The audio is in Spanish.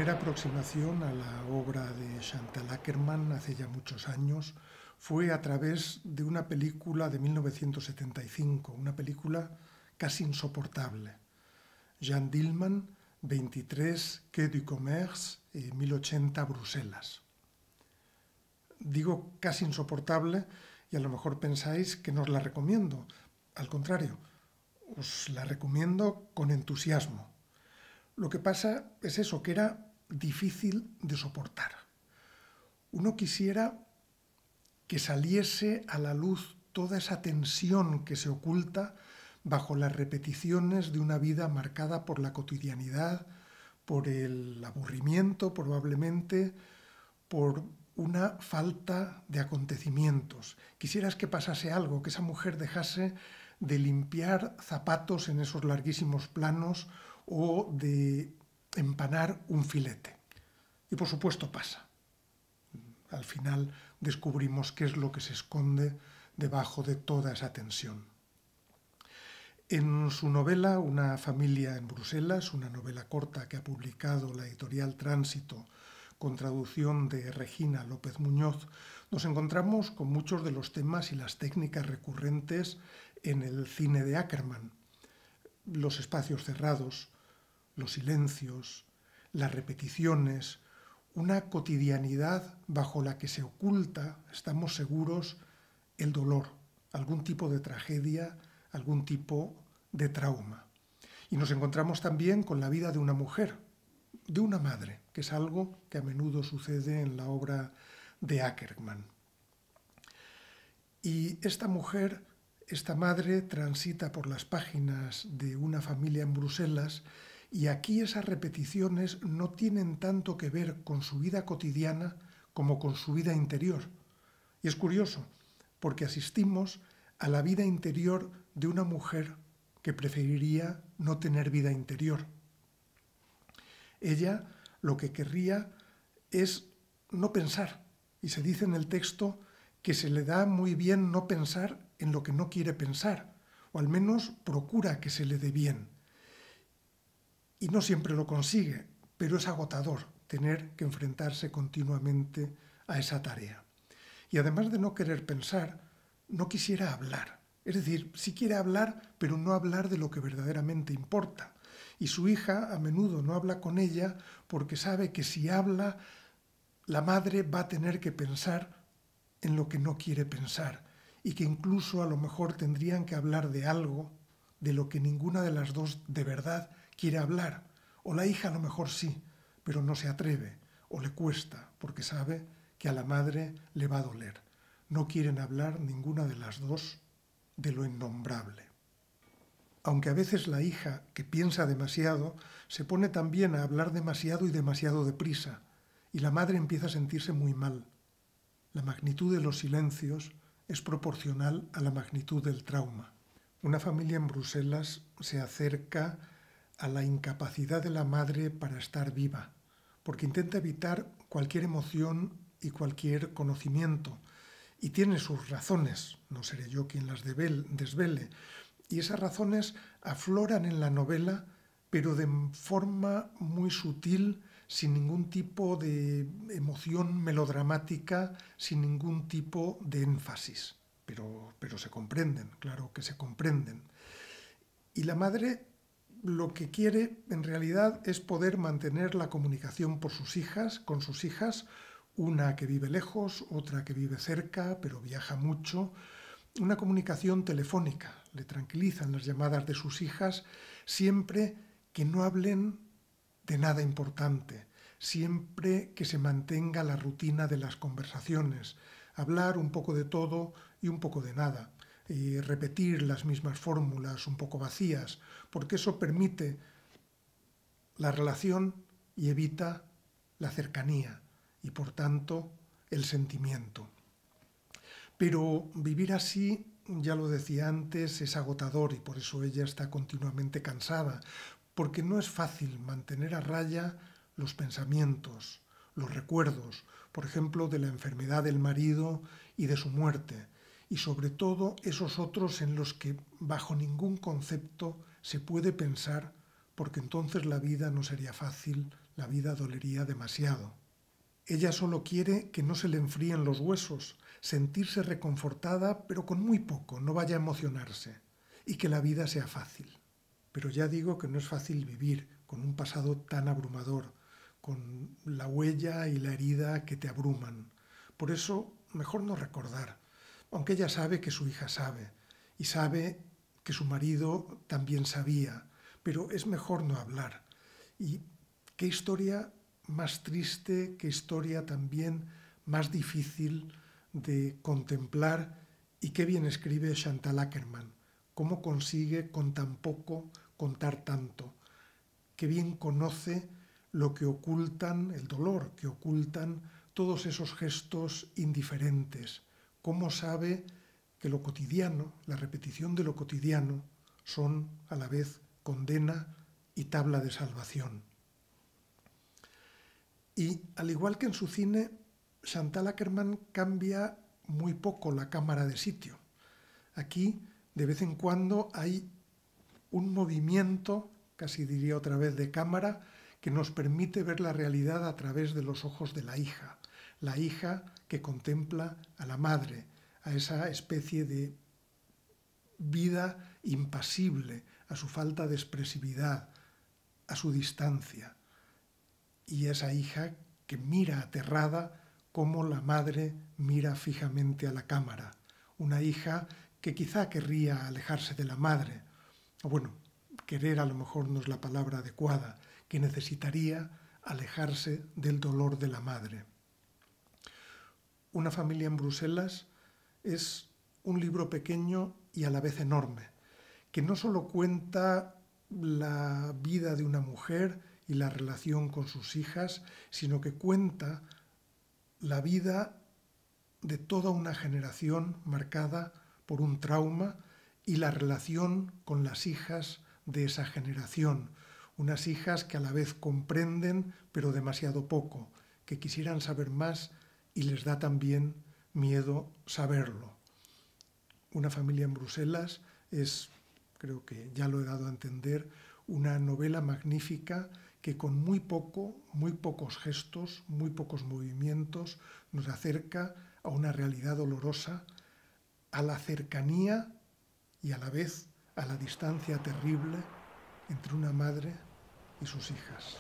primera aproximación a la obra de Chantal Akerman hace ya muchos años fue a través de una película de 1975, una película casi insoportable. Jeanne Dielman, 23 Quai du Commerce, 1080 Bruselas. Digo casi insoportable y a lo mejor pensáis que no os la recomiendo. Al contrario, os la recomiendo con entusiasmo. Lo que pasa es eso, que era difícil de soportar. Uno quisiera que saliese a la luz toda esa tensión que se oculta bajo las repeticiones de una vida marcada por la cotidianidad, por el aburrimiento probablemente, por una falta de acontecimientos. Quisieras que pasase algo, que esa mujer dejase de limpiar zapatos en esos larguísimos planos o de empanar un filete. Y por supuesto pasa. Al final descubrimos qué es lo que se esconde debajo de toda esa tensión. En su novela Una familia en Bruselas, una novela corta que ha publicado la editorial Tránsito con traducción de Regina López Muñoz, nos encontramos con muchos de los temas y las técnicas recurrentes en el cine de Akerman. Los espacios cerrados, los silencios, las repeticiones, una cotidianidad bajo la que se oculta, estamos seguros, el dolor, algún tipo de tragedia, algún tipo de trauma. Y nos encontramos también con la vida de una mujer, de una madre, que es algo que a menudo sucede en la obra de Akerman. Y esta mujer, esta madre, transita por las páginas de Una familia en Bruselas y aquí esas repeticiones no tienen tanto que ver con su vida cotidiana como con su vida interior. Y es curioso, porque asistimos a la vida interior de una mujer que preferiría no tener vida interior. Ella lo que querría es no pensar, y se dice en el texto que se le da muy bien no pensar en lo que no quiere pensar, o al menos procura que se le dé bien. Y no siempre lo consigue, pero es agotador tener que enfrentarse continuamente a esa tarea. Y además de no querer pensar, no quisiera hablar. Es decir, sí quiere hablar, pero no hablar de lo que verdaderamente importa. Y su hija a menudo no habla con ella porque sabe que si habla, la madre va a tener que pensar en lo que no quiere pensar y que incluso a lo mejor tendrían que hablar de algo de lo que ninguna de las dos de verdad quiere hablar. O la hija a lo mejor sí, pero no se atreve o le cuesta porque sabe que a la madre le va a doler. No quieren hablar ninguna de las dos de lo innombrable. Aunque a veces la hija, que piensa demasiado, se pone también a hablar demasiado y demasiado deprisa, y la madre empieza a sentirse muy mal. La magnitud de los silencios es proporcional a la magnitud del trauma. Una familia en Bruselas se acerca a la incapacidad de la madre para estar viva, porque intenta evitar cualquier emoción y cualquier conocimiento, y tiene sus razones, no seré yo quien las desvele, y esas razones afloran en la novela, pero de forma muy sutil, sin ningún tipo de emoción melodramática, sin ningún tipo de énfasis. Pero se comprenden, claro que se comprenden. Y la madre lo que quiere en realidad es poder mantener la comunicación con sus hijas, una que vive lejos, otra que vive cerca, pero viaja mucho, una comunicación telefónica. Le tranquilizan las llamadas de sus hijas siempre que no hablen de nada importante, siempre que se mantenga la rutina de las conversaciones, hablar un poco de todo y un poco de nada, y repetir las mismas fórmulas un poco vacías, porque eso permite la relación y evita la cercanía y por tanto el sentimiento. Pero vivir así, ya lo decía antes, es agotador y por eso ella está continuamente cansada, porque no es fácil mantener a raya los pensamientos, los recuerdos, por ejemplo, de la enfermedad del marido y de su muerte, y sobre todo esos otros en los que bajo ningún concepto se puede pensar, porque entonces la vida no sería fácil, la vida dolería demasiado. Ella solo quiere que no se le enfríen los huesos, sentirse reconfortada, pero con muy poco, no vaya a emocionarse, y que la vida sea fácil. Pero ya digo que no es fácil vivir con un pasado tan abrumador, con la huella y la herida que te abruman. Por eso, mejor no recordar, aunque ella sabe que su hija sabe, y sabe que su marido también sabía, pero es mejor no hablar. Y qué historia más triste, qué historia también más difícil de contemplar, y qué bien escribe Chantal Akerman, cómo consigue con tan poco contar tanto, qué bien conoce lo que ocultan, el dolor que ocultan todos esos gestos indiferentes, cómo sabe que lo cotidiano, la repetición de lo cotidiano, son a la vez condena y tabla de salvación. Y al igual que en su cine, Chantal Akerman cambia muy poco la cámara de sitio. Aquí, de vez en cuando, hay un movimiento, casi diría otra vez, de cámara, que nos permite ver la realidad a través de los ojos de la hija que contempla a la madre, a esa especie de vida impasible, a su falta de expresividad, a su distancia. Y esa hija que mira aterrada como la madre mira fijamente a la cámara. Una hija que quizá querría alejarse de la madre. O bueno, querer a lo mejor no es la palabra adecuada, que necesitaría alejarse del dolor de la madre. Una familia en Bruselas es un libro pequeño y a la vez enorme, que no solo cuenta la vida de una mujer y la relación con sus hijas, sino que cuenta la vida de toda una generación marcada por un trauma y la relación con las hijas de esa generación, unas hijas que a la vez comprenden pero demasiado poco, que quisieran saber más y les da también miedo saberlo. Una familia en Bruselas es, creo que ya lo he dado a entender, una novela magnífica que con muy pocos gestos, muy pocos movimientos, nos acerca a una realidad dolorosa, a la cercanía y a la vez a la distancia terrible entre una madre y sus hijas.